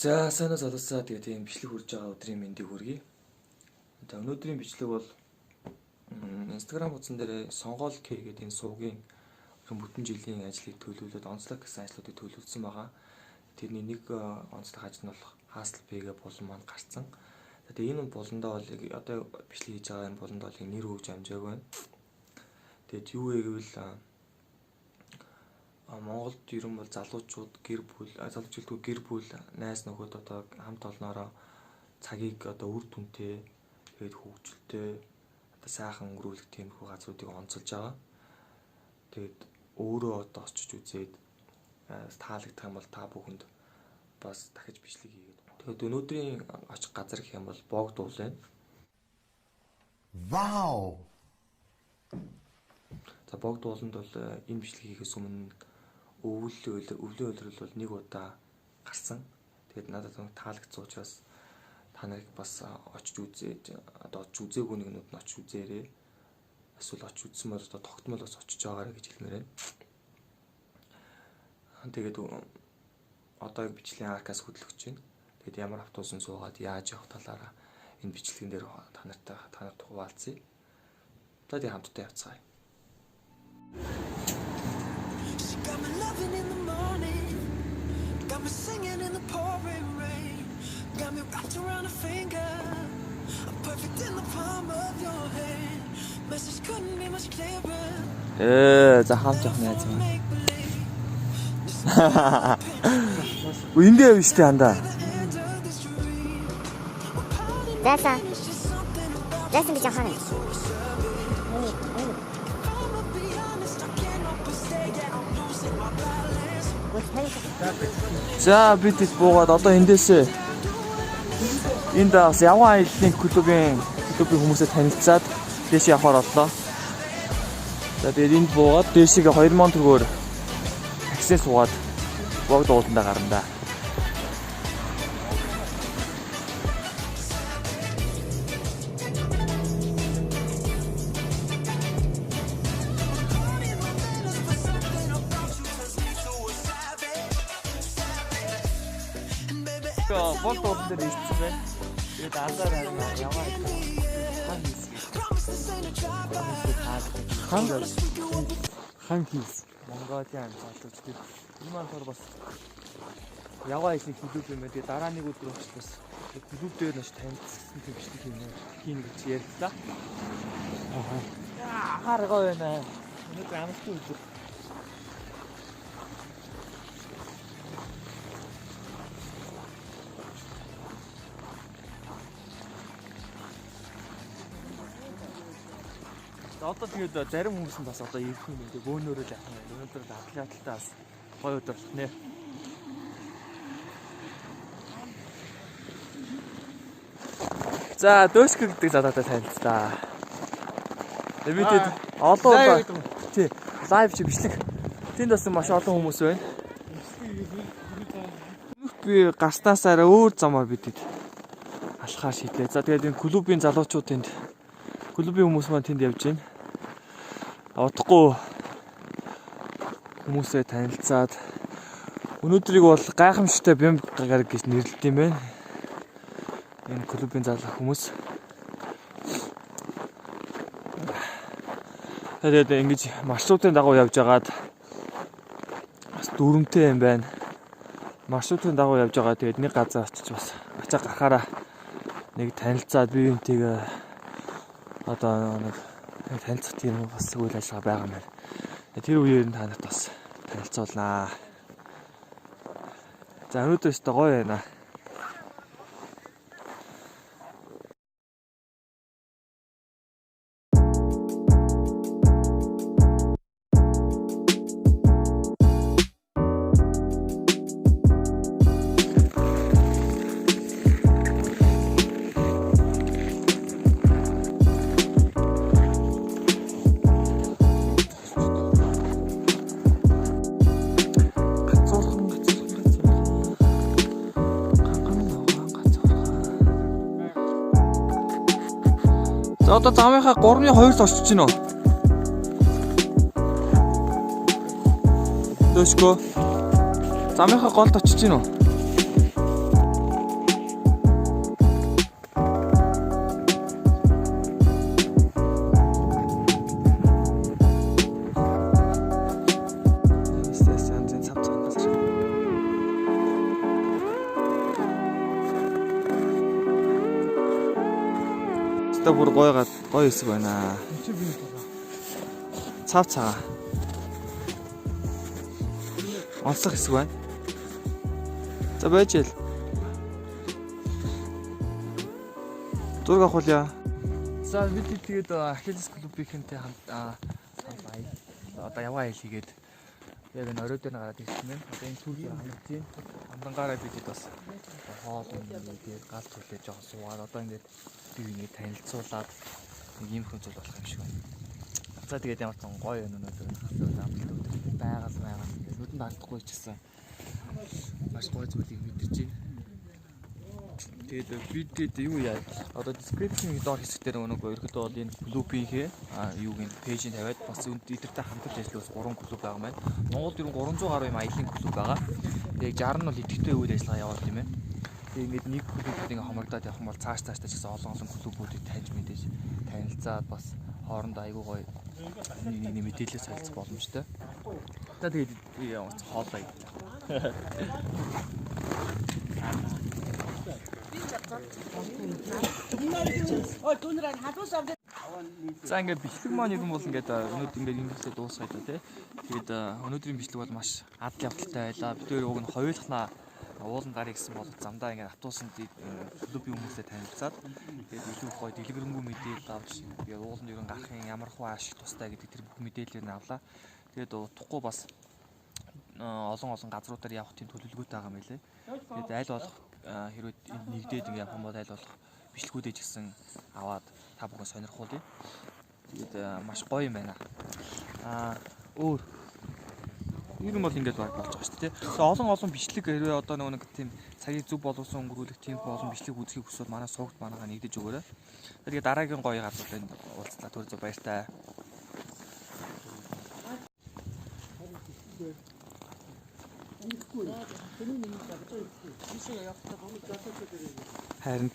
За санаа залуусаа тэгээд тийм бичлэг хүрж байгаа өдрийн мэндийг хүргэе. За өнөөдрийн бичлэг бол Instagram утсан дээр сонгоол К гэдэг энэ сувгийн бүтэн жилийн ажлыг төлөвлөд онцлог гэсэн ажлуудыг төлөвлөсөн байгаа. Тэрний нэг онцлог ажил нь бол Hustle P-гээ болон маань гарцсан. Тэгээд энэ болондоо бол одоо бичлэг хийж байгаа энэ болондоо бол нэр хөвж амжааг байна. Тэгээд юу вэ гэвэл Монголд ер нь бол залуучууд гэр бүл найз нөхөд одоо хамт олноороо цагийг одоо үр дүнтэй тэгээд хөгжилтэй одоо сайхан өнгөрүүлэх тиймэрхүү газруудыг онцолж байгаа. Тэгээд өөрөө одоо очиж үзээд таалагдах юм бол та бүхэнд бас дахиж бичлэг хийгээд. Тэгээд өнөөдрийн очих газар гэх юм бол Богдуул байна. Вау. За Богдууланд бол энэ бичлэг хийхээс өмнө өвлийн улирал бол нэг удаа гарсан. Тэгээд надад таалагдсан учраас та нарыг бас очиж үзээд одоо очиж үзээгүй нэгнүүд нь очиж үзээрэй. Эсвэл очиж үзсэн бол одоо тогтмол бас очиж байгаарай гэж хэлмээр байна. Тэгээд одоо бичлэгийн аркаас хөтлөгч байна. Тэгээд ямар автобусын суугаад яаж явах талаараа энэ бичлэгэн дээр та нарт хуваалцъя. Тэгээд хамтдаа явцгаая. Got me loving in the morning, got me singing in the pouring rain, got me wrapped around a finger, I'm perfect in the palm of your hand. Message couldn't be much clearer. За хамт явах найз маань. Үндэ биш тэ хандаа. Зайсан гэж яхаа. За бид хэд буугаад одоо эндээсээ энд бас явган аяллаа клубын хүмүүсээ танилцаад дээш явахаар боллоо. За тэгээд энд буугаад дээшээ 2000 төгрөгөөр таксиээ суугаад Богдууландаа гарна да. Богдууланд дээр ирсэн байна. Тэгээд андаар яваа хан хийс Монголын залууч гэдэг. Энэ маань бас яваа хийх клуб юм ээ. Тэгээд дараа нэг өдөр очихлоос клуб дээр нэш танилцсан тийм бичлэг хийнэ гэж ярьлаа. Харгаа байна. Өнөөдөр амттай өдөр. Одоо тэгээд зарим хүмүүс нь бас одоо ирэх юм дээ бөөнөрөө л явах юм. Өнөөдөр атлеталтаа бас гоё өдөр нэ. За Дөшк гэдэг залуутай танилцлаа. Тэгээд олон удаа тий лайв чи бичлэг. Тэнд бас маш олон хүмүүс байна. Би гарснасаараа өөр замаар бидэд алхаар шийдлээ. За тэгээд энэ клубын залуучууд тэнд клубын хүмүүс маань тэнд явж байна. Удахгүй хүмүүсээ танилцаад өнөөдрийг бол гайхамшигтай бямб гараг гэж нэрлэдэг юм байна. Энэ клубын залуу хүмүүс. Тэгээд ингэж маршрутын дагуу явж агаад бас дүрмтэй юм байна. Маршрутын дагуу явж байгаа тэгээд нэг газар очиж бас ачаа гарахаараа нэг танилцаад бие биентэйгээ одоо нэг танилцах тийм бас үйл ажиллагаа байгаа юм байна. Тэр үеэр нь та нарт бас танилцуулнаа. За өнөөдөр өстө гоё байна. За одоо замынхаа 3-2-т очиж гинөө. Дөшкөө. Замынхаа голд очиж гинөө. Та бүр гоё хэсэг байна. Цав цагаа. Онцлог хэсэг байна. За байж л. Зураг авахулъя. За бид тэгээд Ахиллес клубийнхэнтэй хамт бай. Одоо яваа айл хийгээд яг энэ орой дээр гараад ирсэн байна. Одоо энэ түүхийг хамтын амрангаараа бидэд бас хоол ингээд гал түлээж байгаа суугаад одоо ингээд бив ингээд танилцуулаад нэг юм хүн зүйл болох юм шиг байна. За тэгээд ямар ч гоё юм өнөөдөр байгаль ингээд нүдэнд хандахгүй ч гэсэн маш гоё зүйлийг мэдэрч байна. Тэгээд бид юу яа одоо description доор хэсэг дээр нэг ерөөдөө бол энэ клубийнхээ юуг энэ пэйжийг тавиад бас эдэртэй хамтарч ажиллаж 3 клуб байгаа маань. Монголд ер нь 300 гаруй юм аялын клуб байгаа. Тэгээд 60 нь бол идэвхтэй үйл ажиллагаа явуулдаг юм байна. Тэгээд ингээд нэг клубд ингээ хомогдоод явах юм бол цааш ч гэсэн олон клубүүдийг таньж мэдээж танилцаад бас хоорондоо айгүй гоё нэг мэдээлэл солилцох боломжтой. За тэгээд хоолой. За ингээд бичлэг маань юм бол ингээд өнөөдөр ингээд ингэхдээ дуусгаад байна тий. Тэгээд өнөөдрийн бичлэг бол маш ад явдалтай байлаа. Бид хоёр уг нь хоёулахнаа уулан гарыг гэсэн бол замдаа ингээд автобусанд клубын хүмүүстэй танилцаад тэгээд илүү гоё дэлгэрэнгүй мэдээлэл авч тэгээд ууланд ерөн гарахын ямар хөө ашиг тустай гэдэг тэр бүх мэдээллийг авлаа. Тэгээд утгагүй бас олон газруудаар явах тийм төлөвлөгөөтэй байгаа юм билээ. Тэгээд аль болох хэрвээ нэгдээд ингээд явах юм бол аль болох бичлэгүүдээ ч гэсэн аваад та бүхэн сонирхуулъя. Тэгээд маш гоё юм байна. Өөр ер нь бол ингээд болж байгаа шүү дээ. Тэгээ олон бичлэг хэрвээ одоо нэг тийм цагийг зөв боловсон өнгөрүүлэх тийм олон бичлэг үзхийг хүсвэл манай суугт манайхаа нэгдэж өгөөрэй. Тэгээд дараагийн гоё газруудад уулзлаа. Түр зөв баяртай. Харин